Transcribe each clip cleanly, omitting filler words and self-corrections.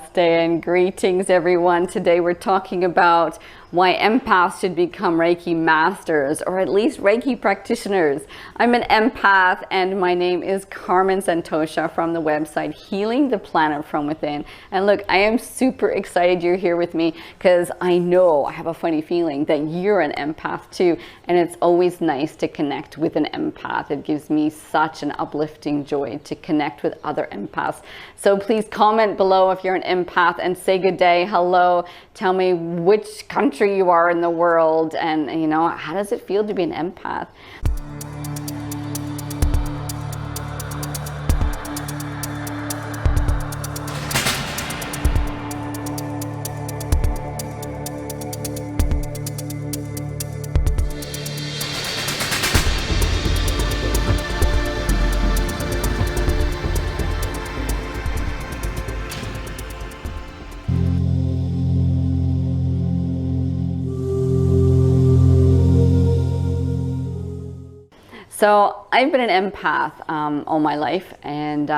Namaste and greetings everyone. Today we're talking about why empaths should become Reiki Masters, or at least Reiki practitioners. I'm an empath and my name is Carmen Santosha from the website Healing the Planet from Within. And look, I am super excited you're here with me because I know, I have a funny feeling that you're an empath too. And it's always nice to connect with an empath. It gives me such an uplifting joy to connect with other empaths. So please comment below if you're an empath and say good day, hello, tell me which country you are in the world, and you know, how does it feel to be an empath? So I've been an empath all my life, and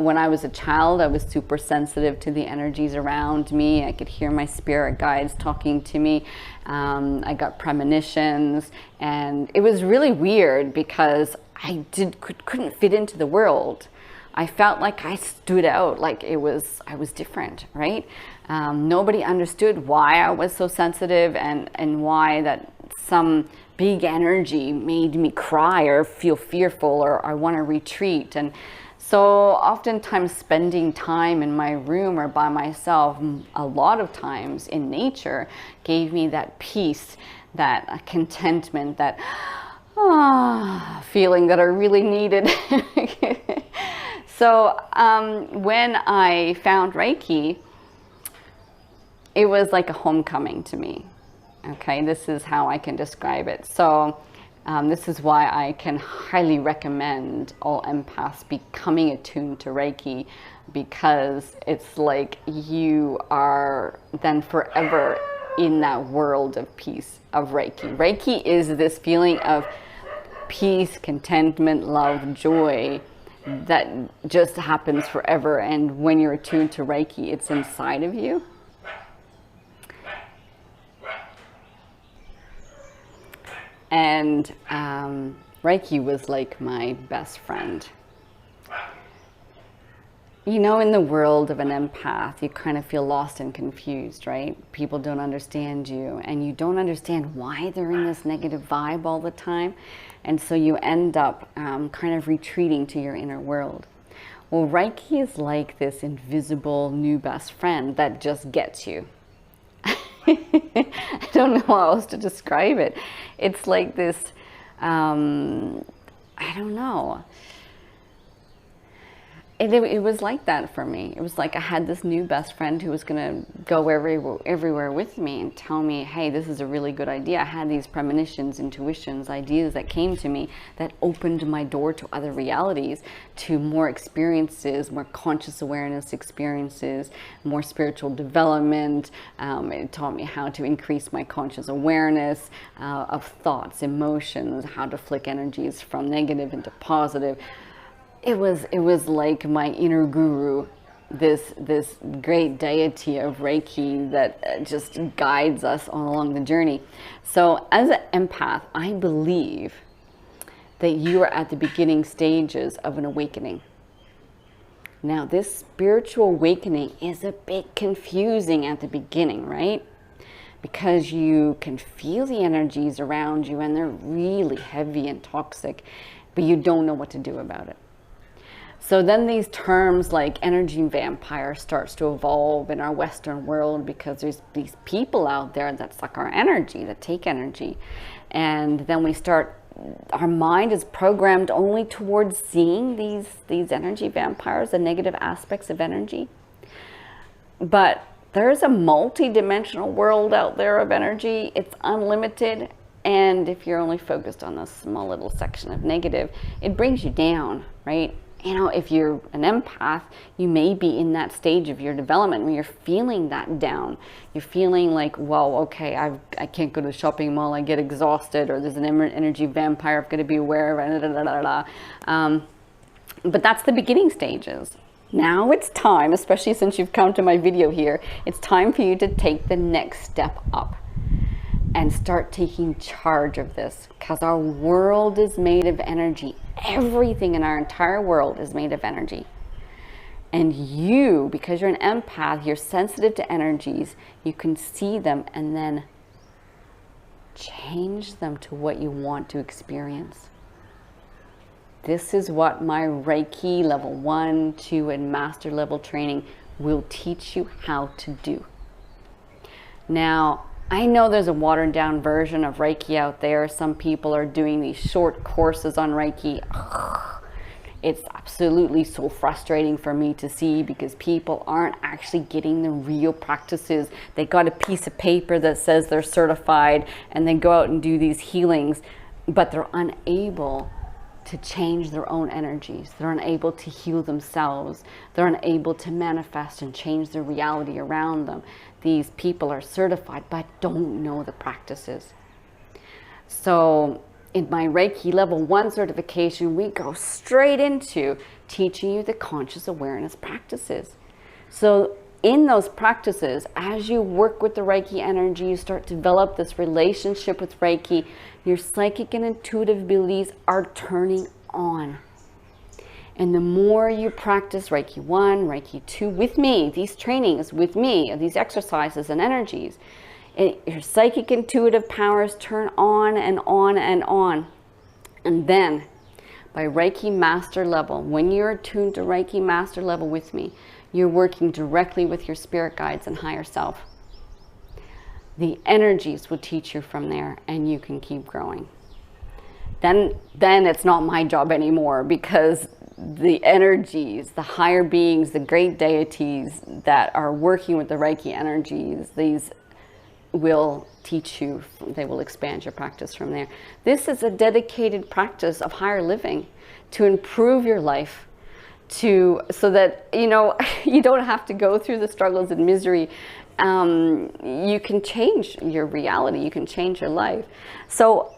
when I was a child I was super sensitive to the energies around me. I could hear my spirit guides talking to me. I got premonitions, and it was really weird because I couldn't fit into the world. I felt like I stood out, like I was different, right? Nobody understood why I was so sensitive and why that some big energy made me cry or feel fearful or I want to retreat. And so oftentimes spending time in my room or by myself, a lot of times in nature, gave me that peace, that contentment, that feeling that I really needed. So when I found Reiki, it was like a homecoming to me. Okay, this is how I can describe it. So this is why I can highly recommend all empaths becoming attuned to Reiki, because it's like you are then forever in that world of peace of Reiki. Reiki is this feeling of peace, contentment, love, joy that just happens forever. And when you're attuned to Reiki, it's inside of you. And Reiki was like my best friend. You know, in the world of an empath, you kind of feel lost and confused, right? People don't understand you, and you don't understand why they're in this negative vibe all the time. And so you end up kind of retreating to your inner world. Well, Reiki is like this invisible new best friend that just gets you. I don't know how else to describe it. It's like this, I don't know. It was like that for me. It was like I had this new best friend who was going to go everywhere with me and tell me, hey, this is a really good idea. I had these premonitions, intuitions, ideas that came to me that opened my door to other realities, to more experiences, more conscious awareness experiences, more spiritual development. It taught me how to increase my conscious awareness of thoughts, emotions, how to flick energies from negative into positive. It was like my inner guru, this great deity of Reiki that just guides us all along the journey. So as an empath, I believe that you are at the beginning stages of an awakening. Now, this spiritual awakening is a bit confusing at the beginning, right? Because you can feel the energies around you and they're really heavy and toxic, but you don't know what to do about it. So then these terms like energy vampire starts to evolve in our Western world, because there's these people out there that suck our energy, that take energy. And then our mind is programmed only towards seeing these energy vampires, the negative aspects of energy. But there's a multi-dimensional world out there of energy. It's unlimited. And if you're only focused on this small little section of negative, it brings you down, right? You know, if you're an empath, you may be in that stage of your development when you're feeling that down. You're feeling like, well, okay, I can't go to the shopping mall, I get exhausted, or there's an energy vampire I've got to be aware of, But that's the beginning stages. Now it's time, especially since you've come to my video here, it's time for you to take the next step up and start taking charge of this, because our world is made of energy. Everything in our entire world is made of energy. And you, because you're an empath, you're sensitive to energies, you can see them and then change them to what you want to experience. This is what my Reiki level 1, 2, and master level training will teach you how to do. Now, I know there's a watered down version of Reiki out there. Some people are doing these short courses on Reiki. It's absolutely so frustrating for me to see, because people aren't actually getting the real practices. They got a piece of paper that says they're certified and they go out and do these healings, but they're unable to change their own energies. They're unable to heal themselves. They're unable to manifest and change their reality around them. These people are certified but don't know the practices. So in my Reiki level 1 certification, we go straight into teaching you the conscious awareness practices. So in those practices, as you work with the Reiki energy, you start to develop this relationship with Reiki, your psychic and intuitive abilities are turning on. And the more you practice Reiki 1, Reiki 2 with me, these trainings with me, these exercises and energies, your psychic intuitive powers turn on and on and on. And then by Reiki master level, when you're attuned to Reiki master level with me, you're working directly with your spirit guides and higher self. The energies will teach you from there, and you can keep growing. Then it's not my job anymore, because the energies, the higher beings, the great deities that are working with the Reiki energies, these will teach you, they will expand your practice from there. This is a dedicated practice of higher living to improve your life, so that you don't have to go through the struggles and misery. You can change your reality, you can change your life. So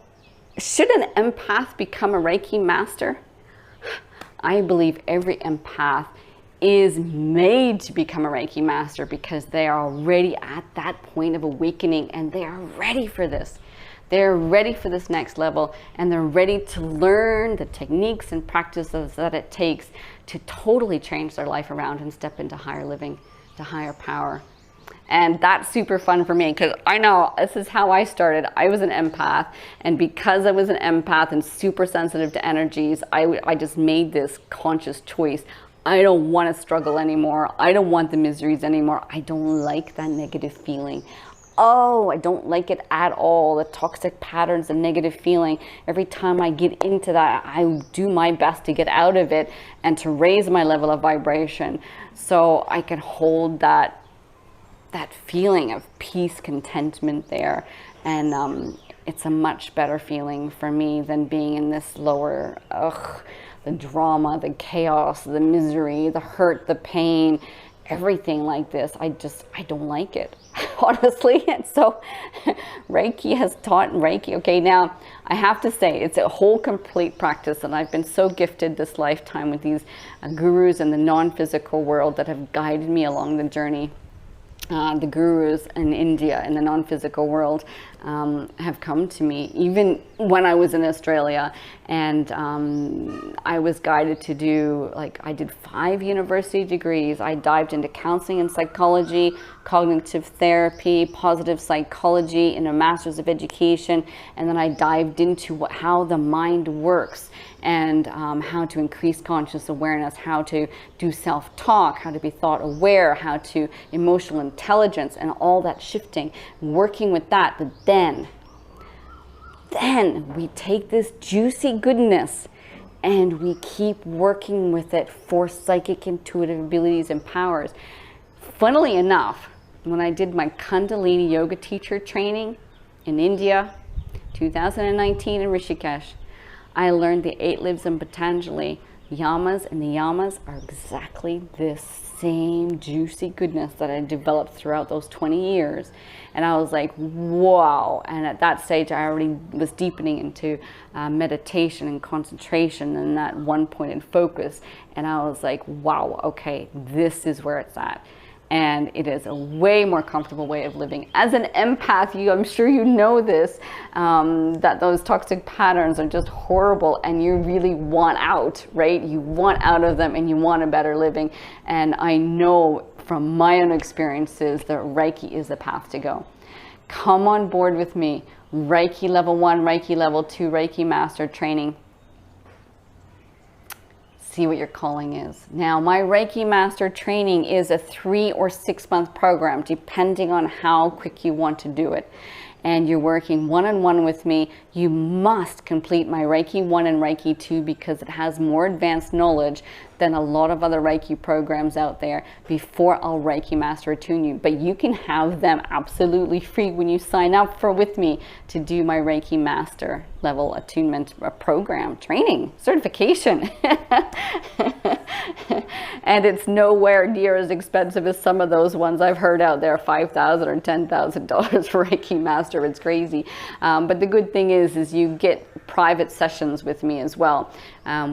should an empath become a Reiki master? I believe every empath is made to become a Reiki master, because they are already at that point of awakening and they are ready for this. They're ready for this next level, and they're ready to learn the techniques and practices that it takes to totally change their life around and step into higher living, to higher power. And that's super fun for me, because I know this is how I started. I was an empath, and because I was an empath and super sensitive to energies, I just made this conscious choice. I don't want to struggle anymore. I don't want the miseries anymore. I don't like that negative feeling. Oh, I don't like it at all. The toxic patterns, the negative feeling. Every time I get into that, I do my best to get out of it and to raise my level of vibration, so I can hold that feeling of peace, contentment there. And it's a much better feeling for me than being in this lower, the drama, the chaos, the misery, the hurt, the pain, everything like this. I don't like it, honestly. And so Reiki has taught Reiki. Okay, now I have to say, it's a whole complete practice, and I've been so gifted this lifetime with these gurus in the non-physical world that have guided me along the journey. The gurus in India, in the non-physical world, have come to me even when I was in Australia, and I was guided to do, I did 5 university degrees. I dived into counseling and psychology, cognitive therapy, positive psychology, in a master's of education, and then I dived into how the mind works, and how to increase conscious awareness, how to do self-talk, how to be thought aware, how to emotional intelligence, and all that shifting, working with that. But then we take this juicy goodness and we keep working with it for psychic intuitive abilities and powers. Funnily enough, when I did my Kundalini yoga teacher training in India, 2019 in Rishikesh, I learned the 8 lives in Patanjali yamas, and the yamas are exactly this same juicy goodness that I developed throughout those 20 years. And I was like, wow. And at that stage, I already was deepening into meditation and concentration and that one-pointed focus. And I was like, wow, okay, this is where it's at. And it is a way more comfortable way of living. As an empath, I'm sure you know this, that those toxic patterns are just horrible and you really want out, right? You want out of them and you want a better living. And I know from my own experiences that Reiki is the path to go. Come on board with me. Reiki level 1, Reiki level 2, Reiki Master training. See what your calling is. Now, my Reiki Master training is a 3 or 6 month program, depending on how quick you want to do it. And you're working one-on-one with me. You must complete my Reiki 1 and Reiki 2 because it has more advanced knowledge than a lot of other Reiki programs out there before I'll Reiki Master attune you. But you can have them absolutely free when you sign up with me to do my Reiki Master level attunement program, training, certification. And it's nowhere near as expensive as some of those ones I've heard out there, $5,000 or $10,000 for Reiki Master. It's crazy. But the good thing is you get private sessions with me as well.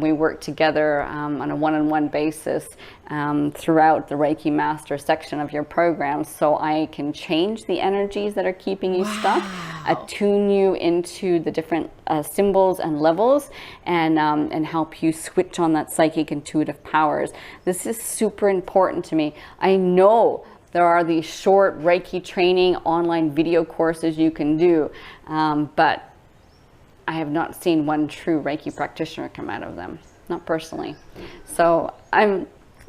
We work together on a one-on-one basis throughout the Reiki Master section of your program, so I can change the energies that are keeping you stuck, attune you into the different symbols and levels, and help you switch on that psychic intuitive powers. This is super important to me. I know there are these short Reiki training online video courses you can do, but I have not seen one true Reiki practitioner come out of them, not personally. So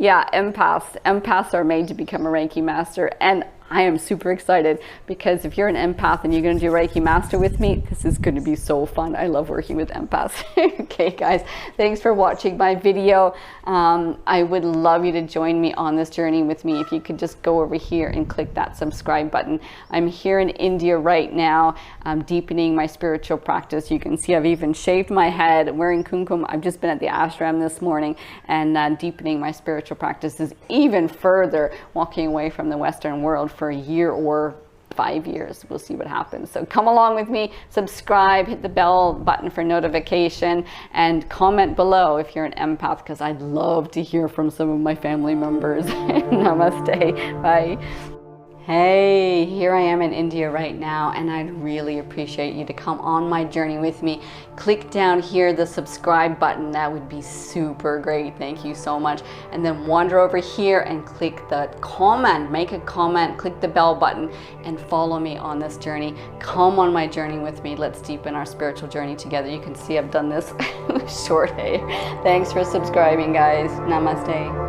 empaths are made to become a Reiki Master, and I am super excited because if you're an empath and you're going to do Reiki Master with me, this is going to be so fun. I love working with empaths. Okay, guys, thanks for watching my video. I would love you to join me on this journey with me. If you could just go over here and click that subscribe button. I'm here in India right now. I'm deepening my spiritual practice. You can see I've even shaved my head, wearing kumkum. I've just been at the ashram this morning and deepening my spiritual practices even further, walking away from the Western world for a year or 5 years. We'll see what happens. So come along with me, subscribe, hit the bell button for notification, and comment below if you're an empath, because I'd love to hear from some of my family members. Namaste. Bye. Hey, here I am in India right now, and I'd really appreciate you to come on my journey with me. Click down here, the subscribe button. That would be super great. Thank you so much. And then wander over here and click the comment, make a comment, click the bell button, and follow me on this journey. Come on my journey with me. Let's deepen our spiritual journey together. You can see I've done this short hair. Thanks for subscribing, guys. Namaste.